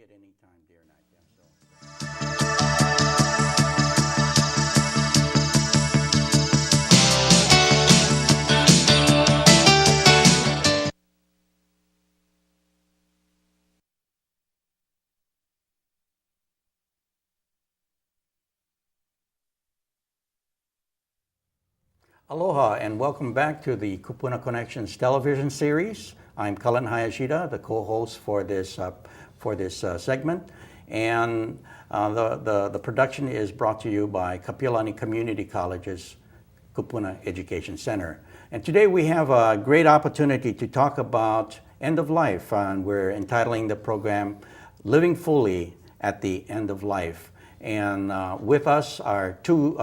at any time, day or night. Yeah, so. Aloha and welcome back to the Kupuna Connections television series. I'm Cullen Hayashida, the co-host for this segment, and the production is brought to you by Kapi'olani Community College's Kupuna Education Center. And today we have a great opportunity to talk about end of life, and we're entitling the program "Living Fully at the End of Life." And with us are two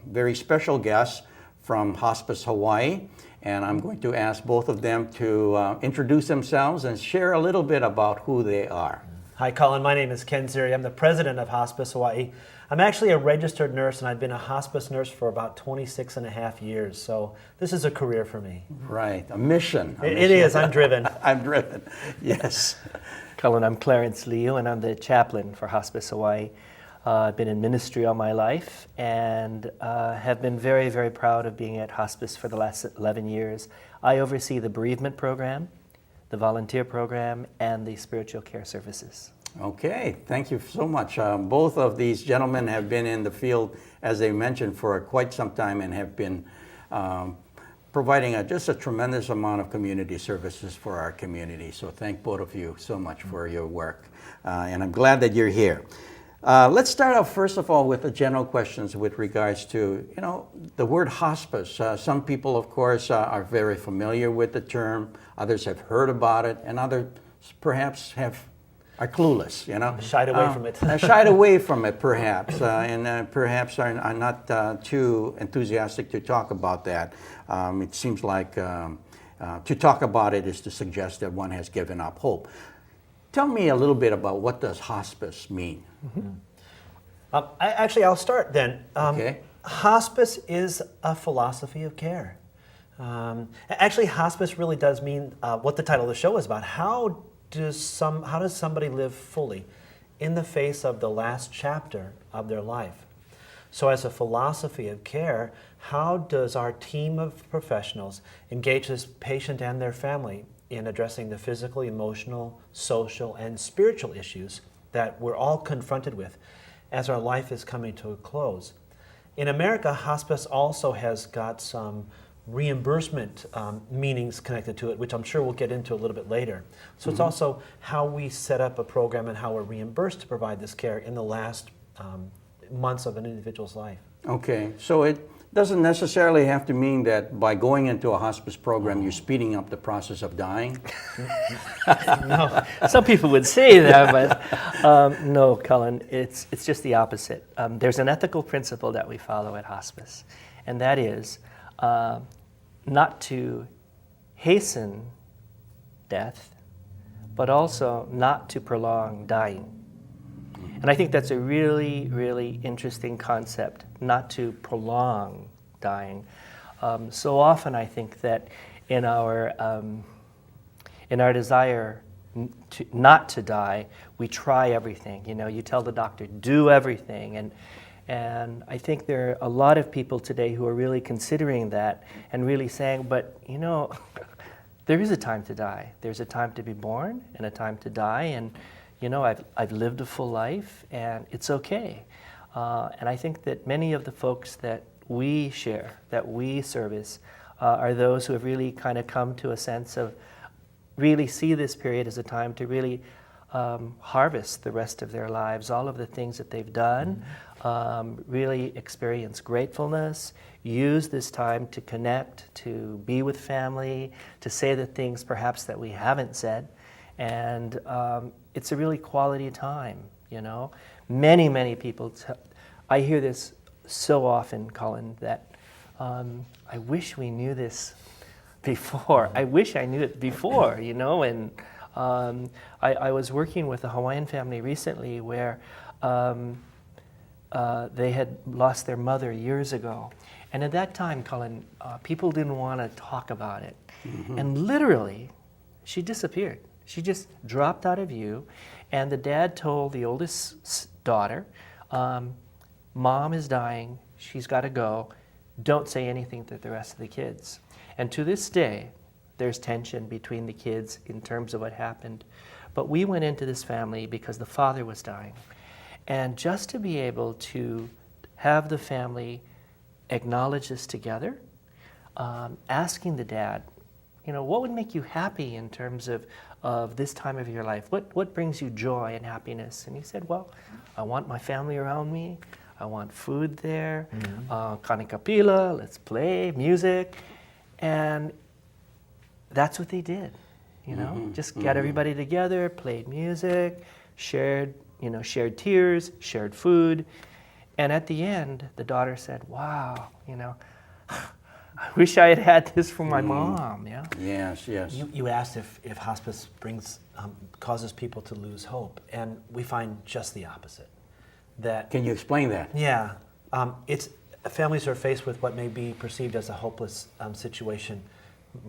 very special guests from Hospice Hawaii, and I'm going to ask both of them to introduce themselves and share a little bit about who they are. Hi, Colin. My name is Ken Ziri. I'm the president of Hospice Hawaii. I'm actually a registered nurse, and I've been a hospice nurse for about 26 and a half years, so this is a career for me. Right, a mission. It is. I'm driven. I'm driven, yes. Cullen, I'm Clarence Liu, and I'm the chaplain for Hospice Hawaii. I've been in ministry all my life and have been very, very proud of being at Hospice for the last 11 years. I oversee the bereavement program, the volunteer program, and the spiritual care services. Okay, thank you so much. Both of these gentlemen have been in the field, as they mentioned, for quite some time and have been providing just a tremendous amount of community services for our community. So thank both of you so much for your work. And I'm glad that you're here. Let's start off first of all with the general questions with regards to, the word hospice. Some people, of course, are very familiar with the term. Others have heard about it, and others perhaps are clueless. Shied away from it. Shied away from it, perhaps, and perhaps are not too enthusiastic to talk about that. It seems like to talk about it is to suggest that one has given up hope. Tell me a little bit about what does hospice mean? Mm-hmm. I'll start then. Okay. Hospice is a philosophy of care. Actually, hospice really does mean what the title of the show is about. How does somebody live fully in the face of the last chapter of their life? So as a philosophy of care, how does our team of professionals engage this patient and their family in addressing the physical, emotional, social, and spiritual issues that we're all confronted with as our life is coming to a close? In America, hospice also has got some reimbursement meanings connected to it, which I'm sure we'll get into a little bit later. So It's also how we set up a program and how we're reimbursed to provide this care in the last months of an individual's life. Okay, so it doesn't necessarily have to mean that by going into a hospice program, you're speeding up the process of dying. No, some people would say that, but no, Cullen, it's just the opposite. There's an ethical principle that we follow at hospice, and that is not to hasten death, but also not to prolong dying. And I think that's a really, really interesting concept, not to prolong dying. So often I think that in our desire not to die, we try everything. You tell the doctor, do everything. And I think there are a lot of people today who are really considering that and really saying, but there is a time to die. There's a time to be born and a time to die. And I've lived a full life, and it's okay. And I think that many of the folks that we share, that we service, are those who have really kind of come to a sense of really see this period as a time to really harvest the rest of their lives, all of the things that they've done, really experience gratefulness, use this time to connect, to be with family, to say the things perhaps that we haven't said. And it's a really quality time, Many, many people, I hear this so often, Colin, that I wish we knew this before. I wish I knew it before, and I was working with a Hawaiian family recently where they had lost their mother years ago. And at that time, Colin, people didn't want to talk about it. Mm-hmm. And literally, she disappeared. She just dropped out of view, And the dad told the oldest daughter, Mom is dying, she's got to go, don't say anything to the rest of the kids. And to this day, there's tension between the kids in terms of what happened. But we went into this family because the father was dying. And just to be able to have the family acknowledge this together, asking the dad, what would make you happy in terms of this time of your life? What brings you joy and happiness? And he said, well, I want my family around me. I want food there. Kanikapila, let's play music. And that's what they did, just get everybody together, played music, shared tears, shared food. And at the end, the daughter said, wow, I wish I had had this for my mom. Yeah. Yes, yes. You asked if hospice causes people to lose hope, and we find just the opposite. Can you explain that? Yeah, families are faced with what may be perceived as a hopeless situation.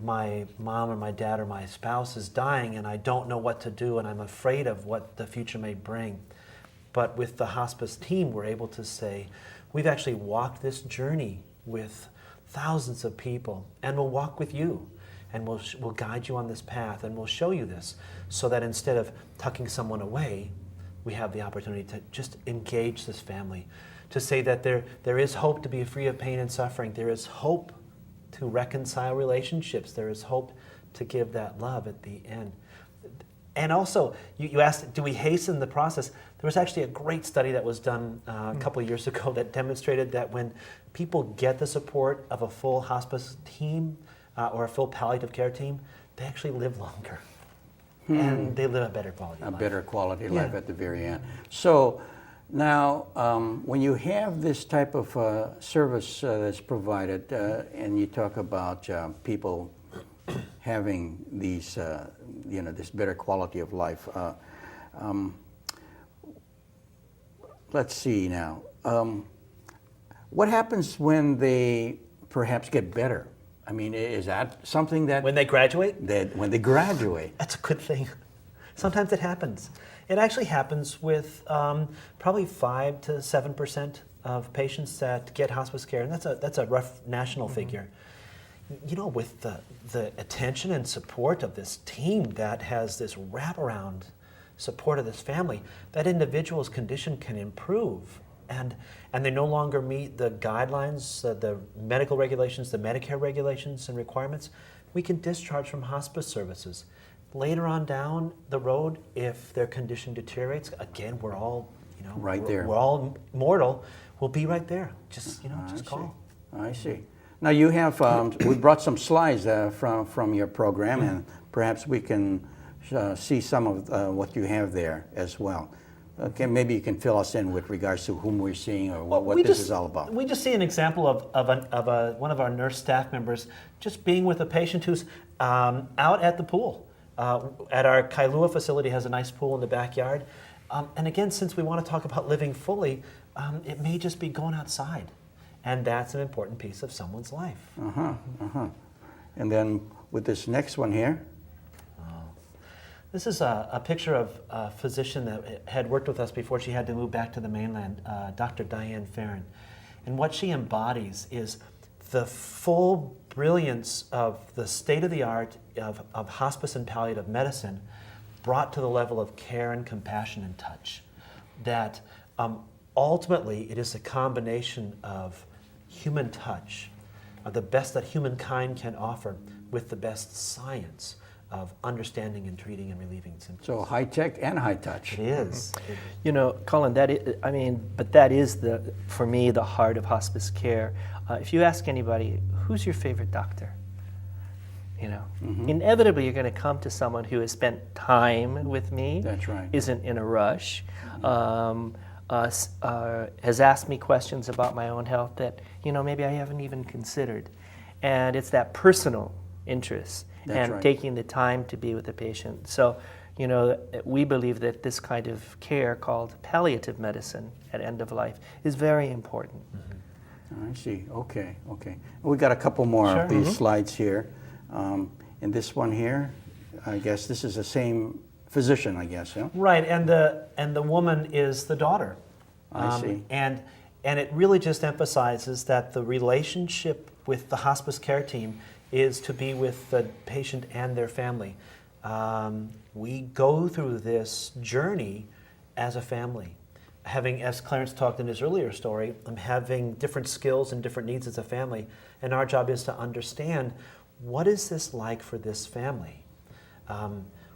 My mom or my dad or my spouse is dying, and I don't know what to do, and I'm afraid of what the future may bring. But with the hospice team, we're able to say, we've actually walked this journey with thousands of people, and we'll walk with you, and we'll guide you on this path, and we'll show you this, so that instead of tucking someone away, we have the opportunity to just engage this family, to say that there is hope to be free of pain and suffering. There is hope to reconcile relationships. There is hope to give that love at the end. And also, you asked, do we hasten the process? There was actually a great study that was done a couple of years ago that demonstrated that when people get the support of a full hospice team or a full palliative care team, they actually live longer. And they live a better quality life. A better quality life at the very end. So now, when you have this type of service that's provided, and you talk about people having these, this better quality of life, let's see now. What happens when they perhaps get better? I mean, is that something that... When they graduate? When they graduate. That's a good thing. Sometimes it happens. It actually happens with probably 5 to 7% of patients that get hospice care, and that's a rough national figure. With the attention and support of this team that has this wraparound support of this family, that individual's condition can improve. And they no longer meet the guidelines, the medical regulations, the Medicare regulations and requirements. We can discharge from hospice services. Later on down the road, if their condition deteriorates, again, we're all, right there. We're all mortal. We'll be right there. Just call. I see. Now you have, we brought some slides from your program, and perhaps we can see some of what you have there as well. Okay, maybe you can fill us in with regards to whom we're seeing or what this is all about. We just see an example of one of our nurse staff members just being with a patient who's out at the pool. At our Kailua facility has a nice pool in the backyard. And again, since we want to talk about living fully, it may just be going outside. And that's an important piece of someone's life. And then with this next one here. This is a picture of a physician that had worked with us before she had to move back to the mainland, Dr. Diane Farron. And what she embodies is the full brilliance of the state-of-the-art of hospice and palliative medicine brought to the level of care and compassion and touch. That ultimately it is a combination of human touch, the best that humankind can offer, with the best science of understanding and treating and relieving symptoms. So high tech and high touch. It is. Colin, but that is for me, the heart of hospice care. If you ask anybody, who's your favorite doctor? Inevitably you're going to come to someone who has spent time with me. That's right. Isn't in a rush. Has asked me questions about my own health that, maybe I haven't even considered. And it's that personal interest. That's and right. Taking the time to be with the patient. So, we believe that this kind of care called palliative medicine at end of life is very important. I see. Okay. We got a couple more of these slides here. And this one here, I guess this is the same physician, I guess. Yeah. Right, and the woman is the daughter. I see. And it really just emphasizes that the relationship with the hospice care team is to be with the patient and their family. We go through this journey as a family. Having, as Clarence talked in his earlier story, having different skills and different needs as a family, and our job is to understand, what is this like for this family?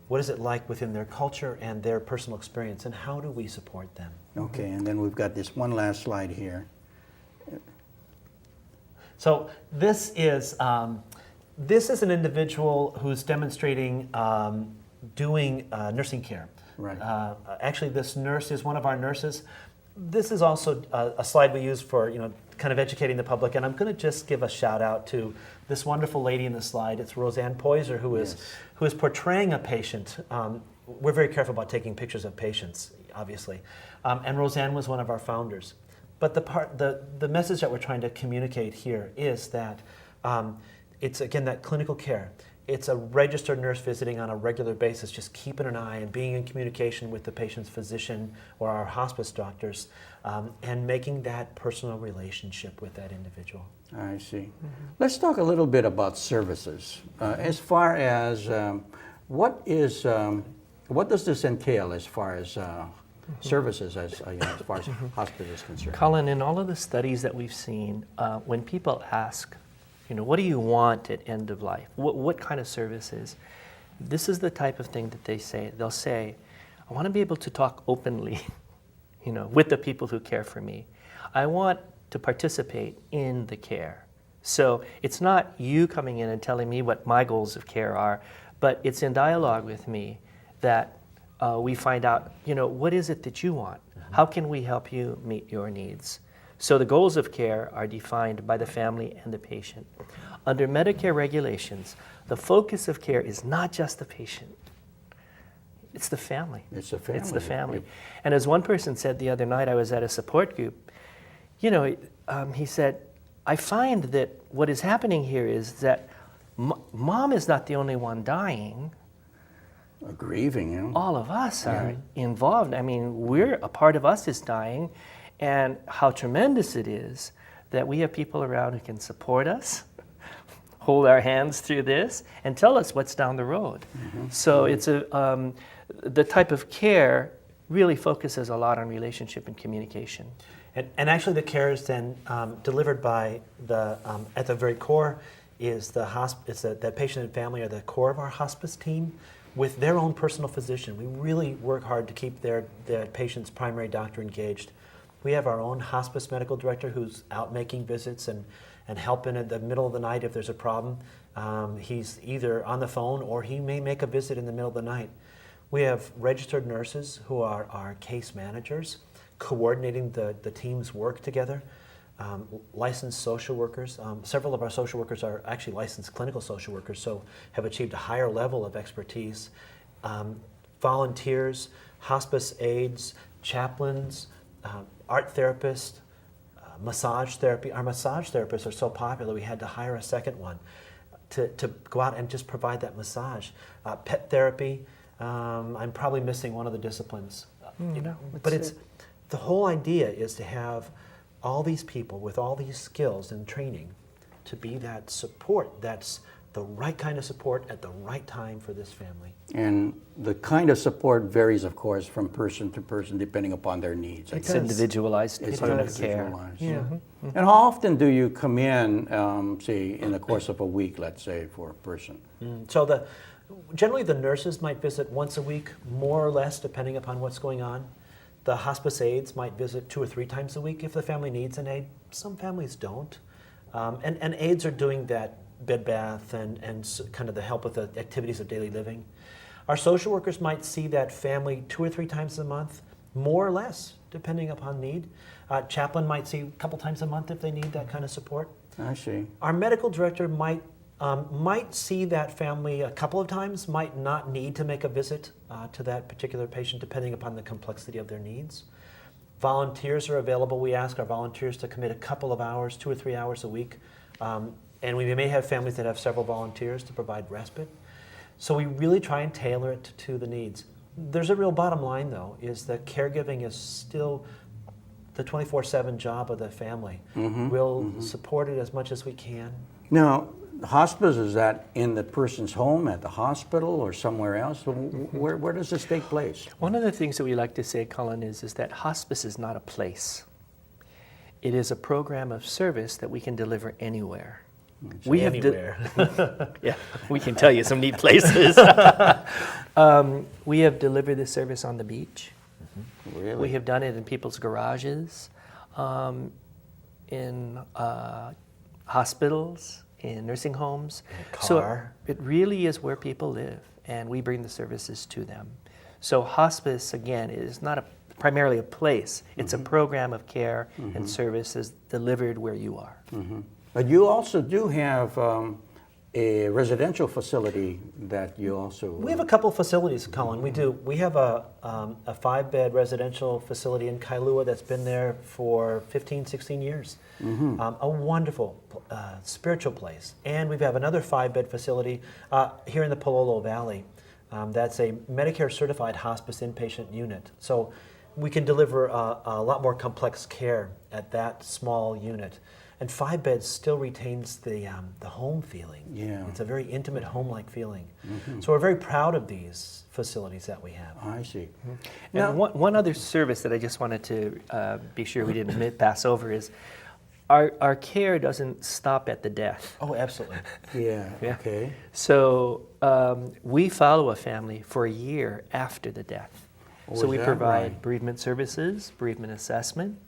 What is it like within their culture and their personal experience, and how do we support them? Okay, and then we've got this one last slide here. So this is an individual who's demonstrating doing nursing care. Right. Actually, this nurse is one of our nurses. This is also a slide we use for, kind of educating the public, and I'm going to just give a shout out to this wonderful lady in the slide. It's Roseanne Poyser, who is portraying a patient. We're very careful about taking pictures of patients, obviously, and Roseanne was one of our founders. But the message that we're trying to communicate here is that it's, again, that clinical care. It's a registered nurse visiting on a regular basis, just keeping an eye and being in communication with the patient's physician or our hospice doctors, and making that personal relationship with that individual. I see. Let's talk a little bit about services. As far as what does this entail as far as services, as far as hospice is concerned? Colin, in all of the studies that we've seen, when people ask, what do you want at end of life? What kind of services? This is the type of thing that they say. They'll say, I want to be able to talk openly, with the people who care for me. I want to participate in the care. So it's not you coming in and telling me what my goals of care are, but it's in dialogue with me that we find out, what is it that you want? How can we help you meet your needs? So the goals of care are defined by the family and the patient. Under Medicare regulations, the focus of care is not just the patient. It's the family. It's the family. It's the family. And as one person said the other night, I was at a support group, he said, I find that what is happening here is that mom is not the only one dying. Grieving, All of us are involved. I mean, a part of us is dying. And how tremendous it is that we have people around who can support us, hold our hands through this, and tell us what's down the road. So it's the type of care really focuses a lot on relationship and communication. And actually, the care is then delivered by at the very core is that patient and family are the core of our hospice team with their own personal physician. We really work hard to keep their patient's primary doctor engaged. We have our own hospice medical director who's out making visits and helping in the middle of the night if there's a problem. He's either on the phone or he may make a visit in the middle of the night. We have registered nurses who are our case managers, coordinating the team's work together. Licensed social workers. Several of our social workers are actually licensed clinical social workers, so have achieved a higher level of expertise. Volunteers, hospice aides, chaplains, art therapists, massage therapy. Our massage therapists are so popular we had to hire a second one to go out and just provide that massage. Pet therapy. I'm probably missing one of the disciplines. But it's the whole idea is to have all these people with all these skills and training to be that support. That's the right kind of support at the right time for this family. And the kind of support varies, of course, from person to person, depending upon their needs. It's individualized It's kind of care. individualized. Yeah. And how often do you come in, say, in the course of a week, let's say, for a person? So generally the nurses might visit once a week, more or less, depending upon what's going on. The hospice aides might visit 2 or 3 times a week if the family needs an aide. Some families don't. And aides are doing that bed bath and kind of the help with the activities of daily living. Our social workers might see that family 2 or 3 times a month, more or less, depending upon need. Chaplain might see a couple times a month if they need that kind of support. I see. Our medical director might see that family a couple of times, might not need to make a visit to that particular patient depending upon the complexity of their needs. Volunteers are available. We ask our volunteers to commit a couple of hours, 2 or 3 hours a week. And we may have families that have several volunteers to provide respite. So we really try and tailor it to the needs. There's a real bottom line, though, is that caregiving is still the 24/7 job of the family. We'll support it as much as we can. Now, hospice, is that in the person's home, at the hospital, or somewhere else? Where does this take place? One of the things that we like to say, Cullen, is that hospice is not a place. It is a program of service that we can deliver anywhere. We have yeah, we can tell you some neat places. We have delivered this service on the beach. Really? We have done it in people's garages, in hospitals, in nursing homes. So it really is where people live, and we bring the services to them. So hospice, again, is not primarily a place. It's a program of care and services delivered where you are. But you also do have a residential facility that you also... We have a couple facilities, Colin. We do. We have a 5-bed residential facility in Kailua that's been there for 15, 16 years. A wonderful spiritual place. And we have another 5-bed facility here in the Palolo Valley. That's a Medicare certified hospice inpatient unit. So we can deliver a lot more complex care at that small unit. And 5 beds still retains the home feeling. Yeah. It's a very intimate home-like feeling. So we're very proud of these facilities that we have. I see. And one other service that I just wanted to be sure we didn't pass over is our care doesn't stop at the death. Oh, absolutely. Yeah, Yeah. okay. So we follow a family for a year after the death. So we provide bereavement services, bereavement assessment,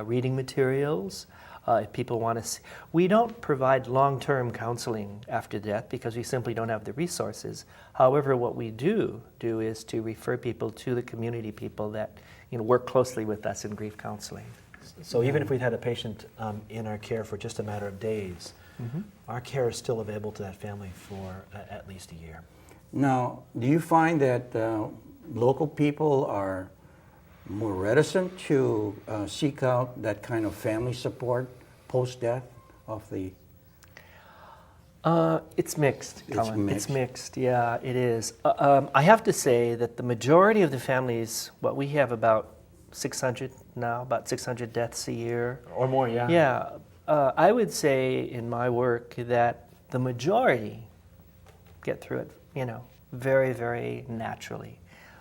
reading materials. If people want to, we don't provide long-term counseling after death because we simply don't have the resources. However, what we do is to refer people to the community people that work closely with us in grief counseling. So even if we've had a patient in our care for just a matter of days, our care is still available to that family for at least a year. Now, do you find that local people are more reticent to seek out that kind of family support post-death of the... It's mixed, Colin. It's It's mixed, yeah, it is. I have to say that the majority of the families, we have about 600 now, about 600 deaths a year. Or more, yeah. Yeah, I would say in my work that the majority get through it, very, very naturally.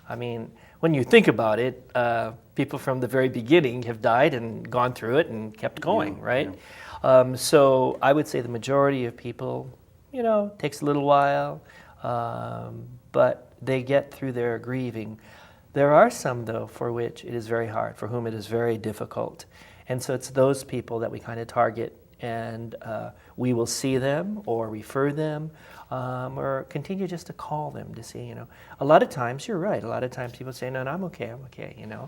I mean, when you think about it, people from the very beginning have died and gone through it and kept going, right? Yeah. So I would say the majority of people, takes a little while, but they get through their grieving. There are some, though, for which it is very hard, for whom it is very difficult. And so it's those people that we kind of target, and we will see them or refer them or continue just to call them to see, A lot of times, you're right, a lot of times people say, no, I'm okay,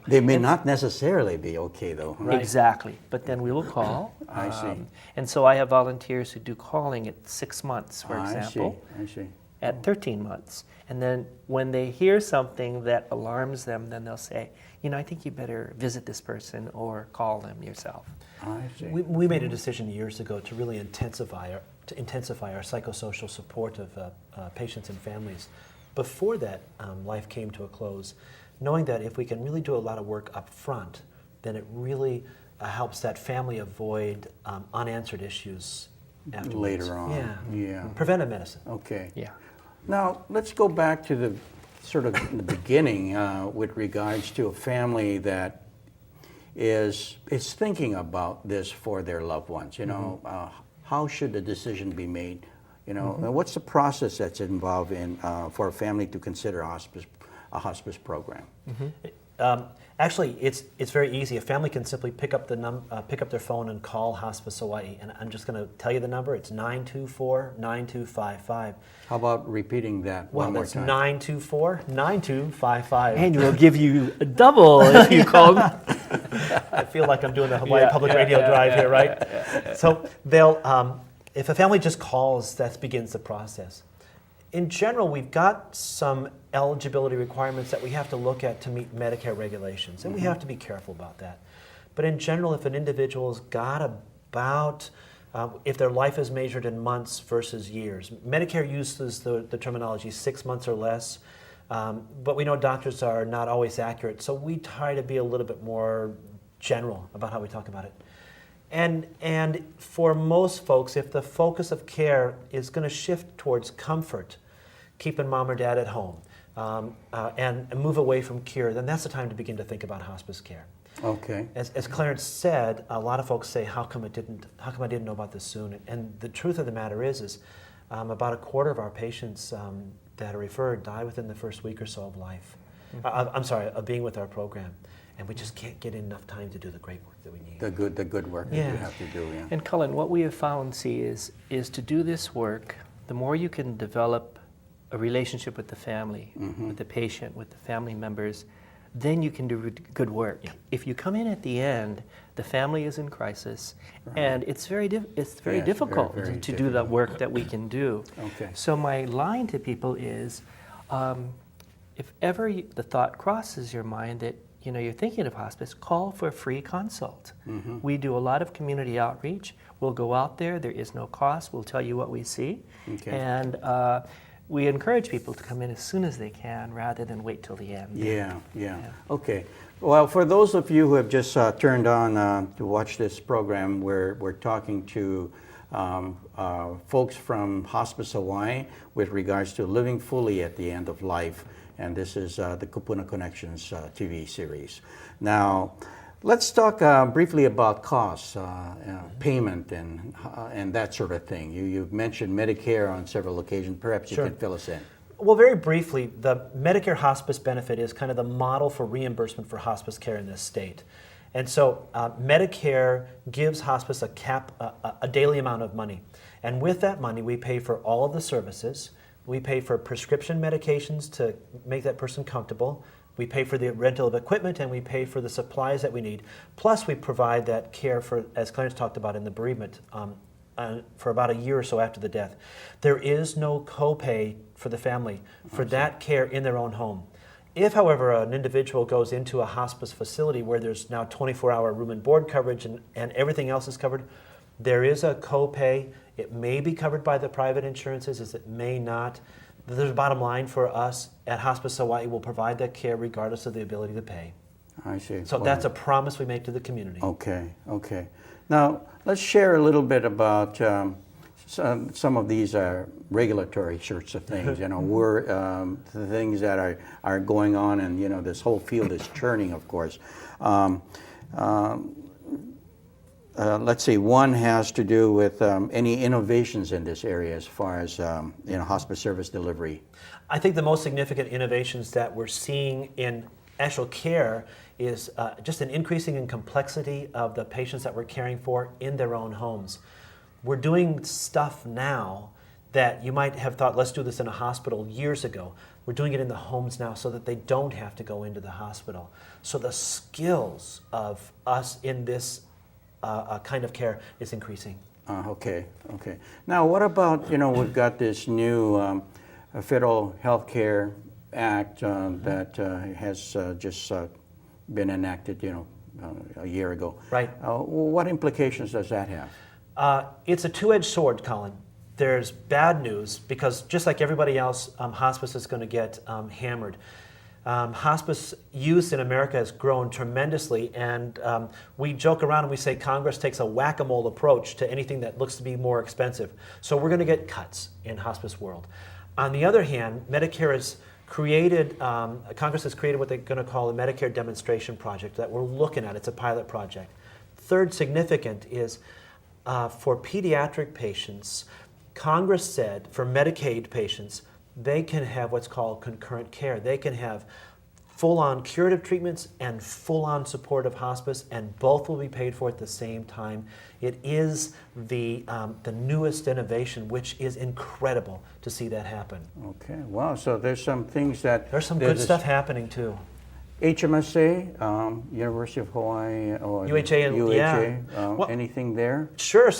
They may not necessarily be okay, though. Right? Exactly, but then we will call. I see. And so I have volunteers who do calling at 6 months, for example. I see. At 13 months. And then when they hear something that alarms them, then they'll say, I think you better visit this person or call them yourself. I see. We made a decision years ago to really intensify our psychosocial support of patients and families. Before that life came to a close, knowing that if we can really do a lot of work up front, then it really helps that family avoid unanswered issues afterwards. Later on. Yeah. Preventive medicine. Okay. Yeah. Now, let's go back to the sort of the beginning with regards to a family that is thinking about this for their loved ones. How should the decision be made? And what's the process that's involved in for a family to consider a hospice program? Actually, it's very easy. A family can simply pick up their phone and call Hospice Hawaii, and I'm just going to tell you the number. It's 924-9255. How about repeating that one more time? 924-9255. And we'll give you a double if you call. I feel like I'm doing the Hawaii Public Radio Drive here, right? So they'll, if a family just calls, that begins the process. In general, we've got some eligibility requirements that we have to look at to meet Medicare regulations, and we have to be careful about that. But in general, if an individual's got about, if their life is measured in months versus years, Medicare uses the terminology 6 months or less. But we know doctors are not always accurate, so we try to be a little bit more general about how we talk about it. And for most folks, if the focus of care is going to shift towards comfort, keeping mom or dad at home, and move away from cure, then that's the time to begin to think about hospice care. Okay. As Clarence said, a lot of folks say, how come I didn't know about this soon? And the truth of the matter is about a quarter of our patients that are referred die within the first week or so of life. I'm sorry, of being with our program. And we just can't get enough time to do the great work that we need. The good work that Yeah. you have to do, yeah. And Cullen, what we have found, is to do this work, the more you can develop a relationship with the family, with the patient, with the family members, then you can do good work. Yeah. If you come in at the end, the family is in crisis, and it's very Yes, difficult very to do the difficult. work that we can do. Okay. So my line to people is, if ever the thought crosses your mind that you're thinking of hospice, call for a free consult. We do a lot of community outreach. We'll go out there. There is no cost. We'll tell you what we see. Okay. And we encourage people to come in as soon as they can rather than wait till the end. Yeah. Okay. Well, for those of you who have just turned on to watch this program, we're talking to folks from Hospice Hawaii with regards to living fully at the end of life. And this is the Kupuna Connections TV series. Now, let's talk briefly about costs, payment, and that sort of thing. You've mentioned Medicare on several occasions. Perhaps you Sure. can fill us in. Well, very briefly, the Medicare hospice benefit is kind of the model for reimbursement for hospice care in this state. And so Medicare gives hospice a cap, a daily amount of money. And with that money, we pay for all of the services. We pay for prescription medications to make that person comfortable. We pay for the rental of equipment, and we pay for the supplies that we need. Plus, we provide that care for, as Clarence talked about in the bereavement, for about a year or so after the death. There is no copay for the family for that care in their own home. If, however, an individual goes into a hospice facility where there's now 24-hour room and board coverage and everything else is covered, there is a copay. It may be covered by the private insurances, as it may not. There's a bottom line for us at Hospice Hawaii. We'll provide that care regardless of the ability to pay. I see. So that's a promise we make to the community. Okay. Now, let's share a little bit about some of these regulatory sorts of things. The things that are going on, and this whole field is churning, of course. Let's see. One has to do with any innovations in this area as far as hospice service delivery. I think the most significant innovations that we're seeing in actual care is just an increasing in complexity of the patients that we're caring for in their own homes. We're doing stuff now that you might have thought, let's do this in a hospital years ago. We're doing it in the homes now so that they don't have to go into the hospital. So the skills of us in this kind of care is increasing. Okay. Now, what about, we've got this new Federal Health Care Act that has just been enacted, a year ago. Right. What implications does that have? It's a two-edged sword, Colin. There's bad news because just like everybody else, hospice is going to get hammered. Hospice use in America has grown tremendously, and we joke around and we say Congress takes a whack-a-mole approach to anything that looks to be more expensive. So we're going to get cuts in hospice world. On the other hand, Medicare has created, Congress has created what they're going to call a Medicare demonstration project that we're looking at. It's a pilot project. Third significant is for pediatric patients, Congress said for Medicaid patients, they can have what's called concurrent care. They can have full-on curative treatments and full-on supportive hospice, and both will be paid for at the same time. It is the newest innovation, which is incredible to see that happen. Okay, wow, so there's some things that... There's some good stuff happening too. HMSA, University of Hawaii, or UHA, UHA, yeah. Well, anything there? Sure,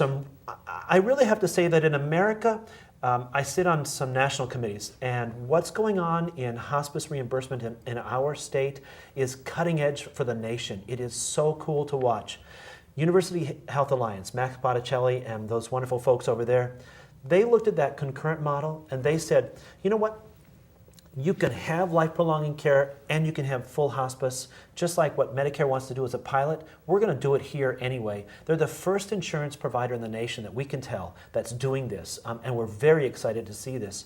I really have to say that in America, I sit on some national committees, and what's going on in hospice reimbursement in our state is cutting edge for the nation. It is so cool to watch. University Health Alliance, Max Botticelli and those wonderful folks over there, they looked at that concurrent model and they said, you know what? You can have life-prolonging care and you can have full hospice, just like what Medicare wants to do as a pilot. We're going to do it here anyway. They're the first insurance provider in the nation that we can tell that's doing this, and we're very excited to see this.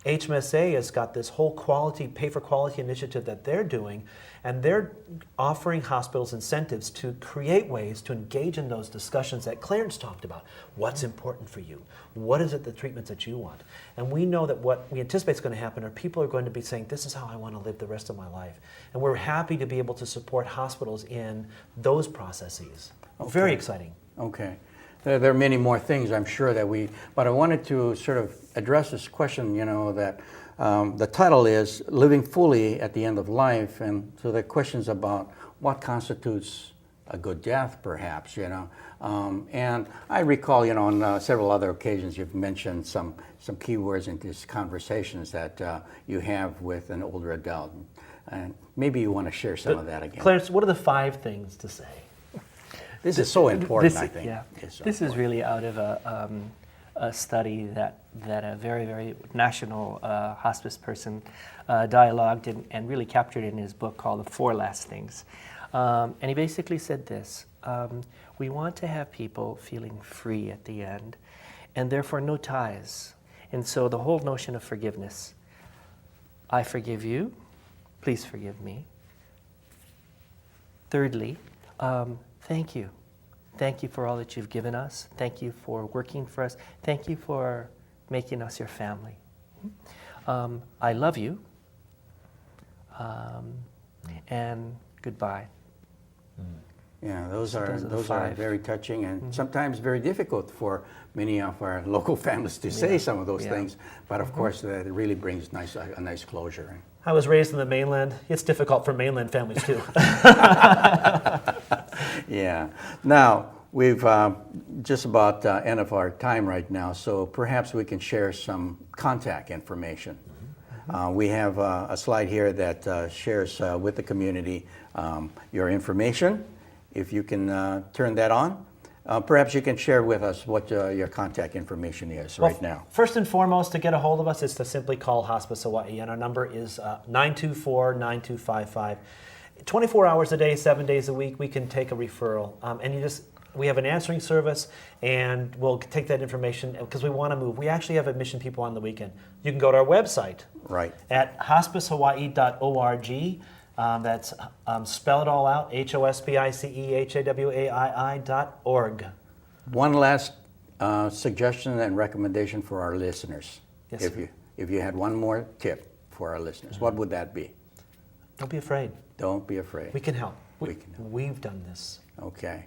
HMSA has got this whole quality, pay-for-quality initiative that they're doing, and they're offering hospitals incentives to create ways to engage in those discussions that Clarence talked about. What's important for you? What is it, the treatments that you want? And we know that what we anticipate is going to happen are people are going to be saying, this is how I want to live the rest of my life. And we're happy to be able to support hospitals in those processes. Okay. Very exciting. Okay. There are many more things, I'm sure, but I wanted to sort of address this question, that the title is Living Fully at the End of Life, and so the questions about what constitutes a good death, perhaps, and I recall, on several other occasions you've mentioned some keywords in these conversations that you have with an older adult, and maybe you want to share some of that again. Clarence, what are the 5 things to say? This is so important, I think. Yeah, It's so this is important. really out of a study that a very, very national hospice person dialogued and really captured in his book called The 4 Last Things. And he basically said this, we want to have people feeling free at the end and therefore no ties. And so the whole notion of forgiveness, I forgive you, please forgive me. Thirdly, thank you. Thank you for all that you've given us. Thank you for working for us. Thank you for making us your family. I love you. And goodbye. Yeah, those are the those 5. are very touching and sometimes very difficult for many of our local families to say some of those things. But of course, that really brings a nice closure. I was raised in the mainland. It's difficult for mainland families too. Yeah. Now, we've just about end of our time right now, so perhaps we can share some contact information. We have a slide here that shares with the community your information. If you can turn that on, perhaps you can share with us what your contact information is right now. First and foremost, to get a hold of us is to simply call Hospice Hawaii, and our number is 924-9255. 24 hours a day, 7 days a week, we can take a referral. We have an answering service, and we'll take that information because we want to move. We actually have admission people on the weekend. You can go to our website at hospicehawaii.org. That's spell it all out, HOSPICEHAWAII.org. One last suggestion and recommendation for our listeners. Yes, if you had one more tip for our listeners, what would that be? Don't be afraid. Don't be afraid. We can help. We can help. We've done this. Okay.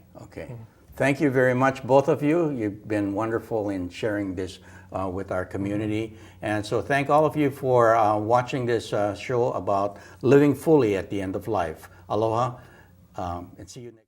Thank you very much, both of you. You've been wonderful in sharing this with our community. And so thank all of you for watching this show about living fully at the end of life. Aloha, and see you next